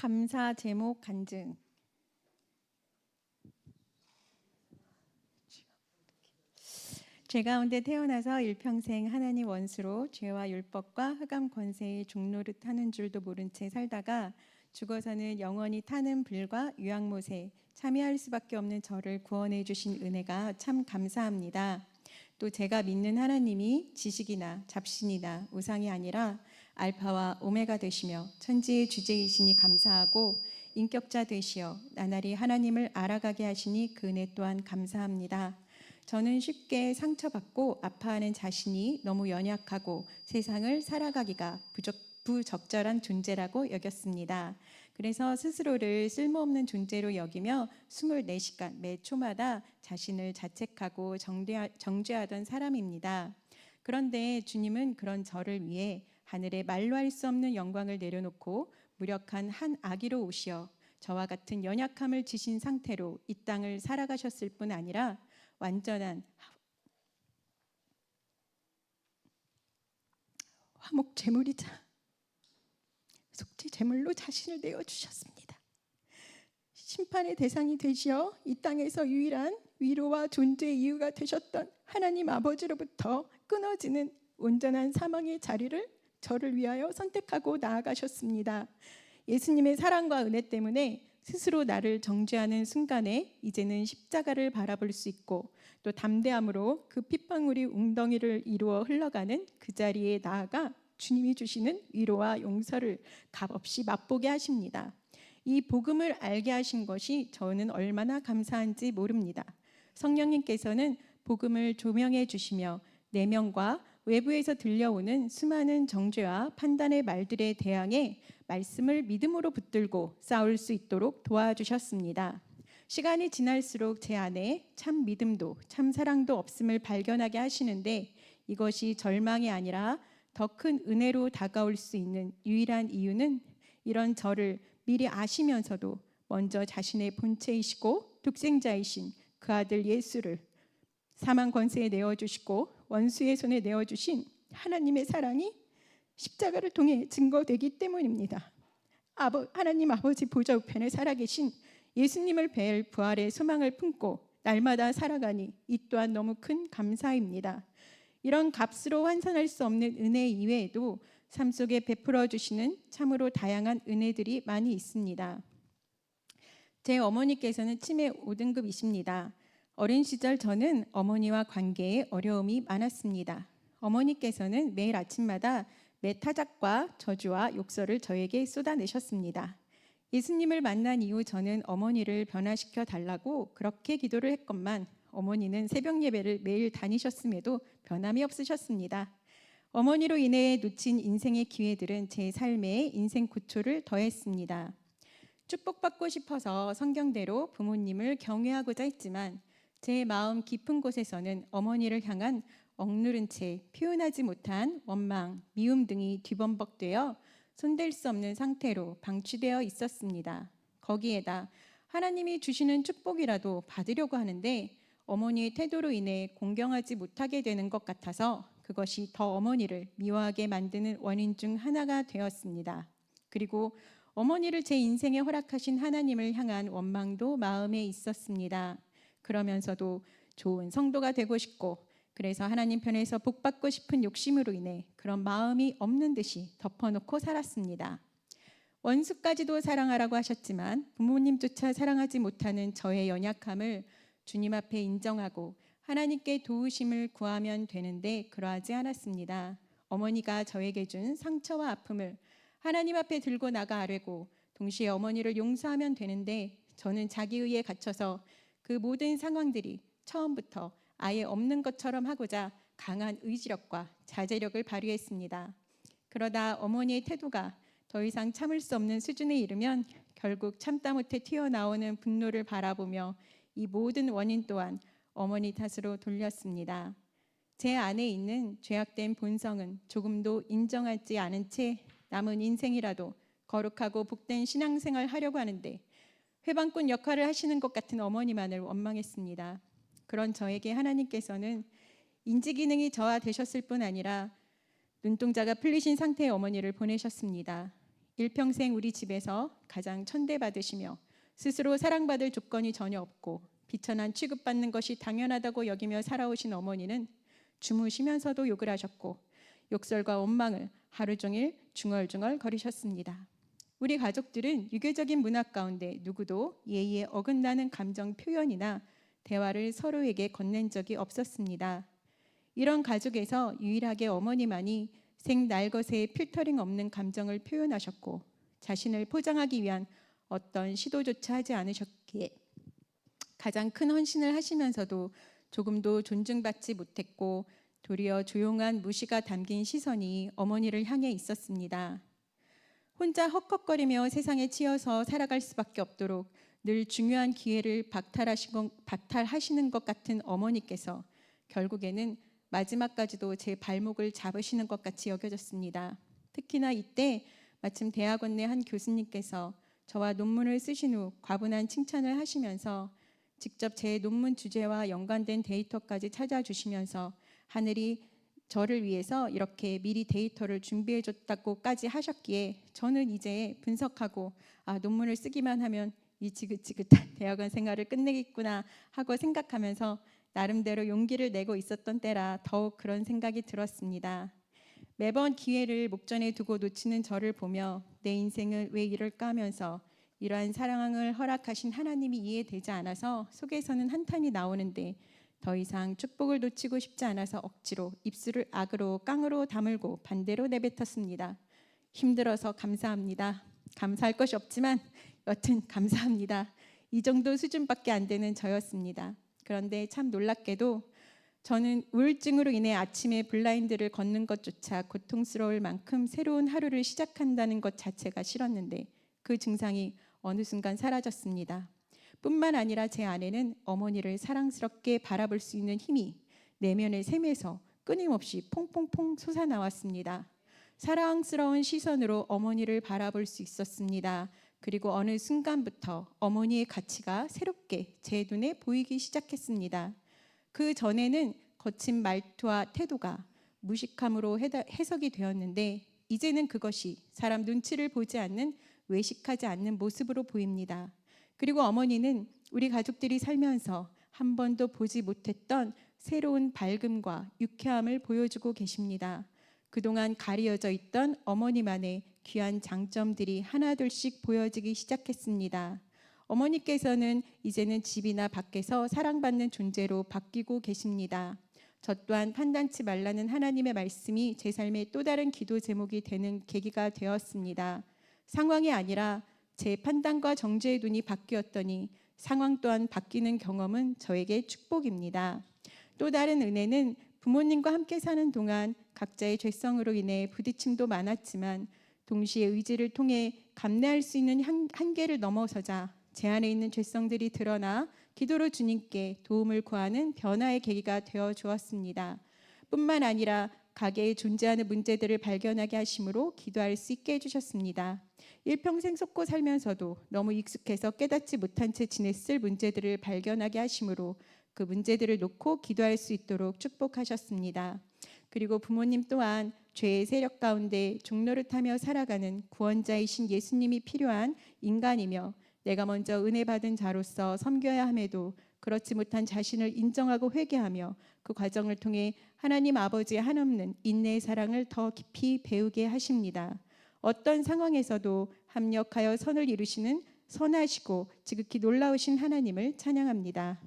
감사 제목 간증. 죄 가운데 태어나서 일평생 하나님 원수로 죄와 율법과 흑암 권세의 종노릇 하는 줄도 모른 채 살다가 죽어서는 영원히 타는 불과 유황못에 참여할 수밖에 없는 저를 구원해 주신 은혜가 참 감사합니다. 또 제가 믿는 하나님이 지식이나 잡신이나 우상이 아니라 알파와 오메가 되시며 천지의 주제이시니 감사하고 인격자 되시어 나날이 하나님을 알아가게 하시니 그 은혜 또한 감사합니다. 저는 쉽게 상처받고 아파하는 자신이 너무 연약하고 세상을 살아가기가 부적절한 존재라고 여겼습니다. 그래서 스스로를 쓸모없는 존재로 여기며 24시간 매 초마다 자신을 자책하고 정죄하던 사람입니다. 그런데 주님은 그런 저를 위해 하늘에 말로 할 수 없는 영광을 내려놓고 무력한 한 아기로 오시어 저와 같은 연약함을 지신 상태로 이 땅을 살아가셨을 뿐 아니라 완전한 화목 제물이자 속죄 제물로 자신을 내어주셨습니다. 심판의 대상이 되시어 이 땅에서 유일한 위로와 존재의 이유가 되셨던 하나님 아버지로부터 끊어지는 온전한 사망의 자리를 저를 위하여 선택하고 나아가셨습니다. 예수님의 사랑과 은혜 때문에 스스로 나를 정죄하는 순간에 이제는 십자가를 바라볼 수 있고 또 담대함으로 그 핏방울이 웅덩이를 이루어 흘러가는 그 자리에 나아가 주님이 주시는 위로와 용서를 값없이 맛보게 하십니다. 이 복음을 알게 하신 것이 저는 얼마나 감사한지 모릅니다. 성령님께서는 복음을 조명해 주시며 내면과 외부에서 들려오는 수많은 정죄와 판단의 말들에 대항해 말씀을 믿음으로 붙들고 싸울 수 있도록 도와주셨습니다. 시간이 지날수록 제 안에 참 믿음도 참 사랑도 없음을 발견하게 하시는데 이것이 절망이 아니라 더 큰 은혜로 다가올 수 있는 유일한 이유는 이런 저를 미리 아시면서도 먼저 자신의 본체이시고 독생자이신 그 아들 예수를 사망 권세에 내어주시고 원수의 손에 내어주신 하나님의 사랑이 십자가를 통해 증거되기 때문입니다. 하나님 아버지 보좌 우편에 살아계신 예수님을 뵐 부활의 소망을 품고 날마다 살아가니 이 또한 너무 큰 감사입니다. 이런 값으로 환산할 수 없는 은혜 이외에도 삶 속에 베풀어 주시는 참으로 다양한 은혜들이 많이 있습니다. 제 어머니께서는 치매 5등급이십니다. 어린 시절 저는 어머니와 관계에 어려움이 많았습니다. 어머니께서는 매일 아침마다 매타작과 저주와 욕설을 저에게 쏟아내셨습니다. 예수님을 만난 이후 저는 어머니를 변화시켜 달라고 그렇게 기도를 했건만 어머니는 새벽 예배를 매일 다니셨음에도 변함이 없으셨습니다. 어머니로 인해 놓친 인생의 기회들은 제 삶에 인생 고초를 더했습니다. 축복받고 싶어서 성경대로 부모님을 경외하고자 했지만 제 마음 깊은 곳에서는 어머니를 향한 억누른 채 표현하지 못한 원망, 미움 등이 뒤범벅되어 손댈 수 없는 상태로 방치되어 있었습니다. 거기에다 하나님이 주시는 축복이라도 받으려고 하는데 어머니의 태도로 인해 공경하지 못하게 되는 것 같아서 그것이 더 어머니를 미워하게 만드는 원인 중 하나가 되었습니다. 그리고 어머니를 제 인생에 허락하신 하나님을 향한 원망도 마음에 있었습니다. 그러면서도 좋은 성도가 되고 싶고 그래서 하나님 편에서 복받고 싶은 욕심으로 인해 그런 마음이 없는 듯이 덮어놓고 살았습니다. 원수까지도 사랑하라고 하셨지만 부모님조차 사랑하지 못하는 저의 연약함을 주님 앞에 인정하고 하나님께 도우심을 구하면 되는데 그러하지 않았습니다. 어머니가 저에게 준 상처와 아픔을 하나님 앞에 들고 나가 아뢰고 동시에 어머니를 용서하면 되는데 저는 자기의에 갇혀서 그 모든 상황들이 처음부터 아예 없는 것처럼 하고자 강한 의지력과 자제력을 발휘했습니다. 그러다 어머니의 태도가 더 이상 참을 수 없는 수준에 이르면 결국 참다 못해 튀어나오는 분노를 바라보며 이 모든 원인 또한 어머니 탓으로 돌렸습니다. 제 안에 있는 죄악된 본성은 조금도 인정하지 않은 채 남은 인생이라도 거룩하고 복된 신앙생활 하려고 하는데 회방꾼 역할을 하시는 것 같은 어머니만을 원망했습니다. 그런 저에게 하나님께서는 인지기능이 저하되셨을 뿐 아니라 눈동자가 풀리신 상태의 어머니를 보내셨습니다. 일평생 우리 집에서 가장 천대받으시며 스스로 사랑받을 조건이 전혀 없고 비천한 취급받는 것이 당연하다고 여기며 살아오신 어머니는 주무시면서도 욕을 하셨고 욕설과 원망을 하루 종일 중얼중얼 거리셨습니다. 우리 가족들은 유교적인 문화 가운데 누구도 예의에 어긋나는 감정 표현이나 대화를 서로에게 건넨 적이 없었습니다. 이런 가족에서 유일하게 어머니만이 생날것의 필터링 없는 감정을 표현하셨고 자신을 포장하기 위한 어떤 시도조차 하지 않으셨기에 가장 큰 헌신을 하시면서도 조금도 존중받지 못했고 도리어 조용한 무시가 담긴 시선이 어머니를 향해 있었습니다. 혼자 헉헉거리며 세상에 치여서 살아갈 수밖에 없도록 늘 중요한 기회를 박탈하시는 것 같은 어머니께서 결국에는 마지막까지도 제 발목을 잡으시는 것 같이 여겨졌습니다. 특히나 이때 마침 대학원 내 한 교수님께서 저와 논문을 쓰신 후 과분한 칭찬을 하시면서 직접 제 논문 주제와 연관된 데이터까지 찾아주시면서 하늘이 저를 위해서 이렇게 미리 데이터를 준비해줬다고까지 하셨기에 저는 이제 분석하고 논문을 쓰기만 하면 이 지긋지긋한 대학원 생활을 끝내겠구나 하고 생각하면서 나름대로 용기를 내고 있었던 때라 더욱 그런 생각이 들었습니다. 매번 기회를 목전에 두고 놓치는 저를 보며 내 인생은 왜 이럴까 하면서 이러한 사랑을 허락하신 하나님이 이해되지 않아서 속에서는 한탄이 나오는데 더 이상 축복을 놓치고 싶지 않아서 억지로 입술을 악으로 깡으로 다물고 반대로 내뱉었습니다. 힘들어서 감사합니다. 감사할 것이 없지만 여튼 감사합니다. 이 정도 수준밖에 안 되는 저였습니다. 그런데 참 놀랍게도 저는 우울증으로 인해 아침에 블라인드를 걷는 것조차 고통스러울 만큼 새로운 하루를 시작한다는 것 자체가 싫었는데 그 증상이 어느 순간 사라졌습니다. 뿐만 아니라 제 안에는 어머니를 사랑스럽게 바라볼 수 있는 힘이 내면의 샘에서 끊임없이 퐁퐁퐁 솟아나왔습니다. 사랑스러운 시선으로 어머니를 바라볼 수 있었습니다. 그리고 어느 순간부터 어머니의 가치가 새롭게 제 눈에 보이기 시작했습니다. 그 전에는 거친 말투와 태도가 무식함으로 해석이 되었는데 이제는 그것이 사람 눈치를 보지 않는 외식하지 않는 모습으로 보입니다. 그리고 어머니는 우리 가족들이 살면서 한 번도 보지 못했던 새로운 밝음과 유쾌함을 보여주고 계십니다. 그동안 가리어져 있던 어머니만의 귀한 장점들이 하나둘씩 보여지기 시작했습니다. 어머니께서는 이제는 집이나 밖에서 사랑받는 존재로 바뀌고 계십니다. 저 또한 판단치 말라는 하나님의 말씀이 제 삶의 또 다른 기도 제목이 되는 계기가 되었습니다. 상황이 아니라 제 판단과 정죄의 눈이 바뀌었더니 상황 또한 바뀌는 경험은 저에게 축복입니다. 또 다른 은혜는 부모님과 함께 사는 동안 각자의 죄성으로 인해 부딪힘도 많았지만 동시에 의지를 통해 감내할 수 있는 한계를 넘어서자 제 안에 있는 죄성들이 드러나 기도로 주님께 도움을 구하는 변화의 계기가 되어 주었습니다. 뿐만 아니라 가게에 존재하는 문제들을 발견하게 하심으로 기도할 수 있게 해주셨습니다. 일평생 속고 살면서도 너무 익숙해서 깨닫지 못한 채 지냈을 문제들을 발견하게 하심으로 그 문제들을 놓고 기도할 수 있도록 축복하셨습니다. 그리고 부모님 또한 죄의 세력 가운데 종노릇하며 살아가는 구원자이신 예수님이 필요한 인간이며 내가 먼저 은혜 받은 자로서 섬겨야 함에도 그렇지 못한 자신을 인정하고 회개하며 그 과정을 통해 하나님 아버지의 한없는 인내의 사랑을 더 깊이 배우게 하십니다. 어떤 상황에서도 합력하여 선을 이루시는 선하시고 지극히 놀라우신 하나님을 찬양합니다.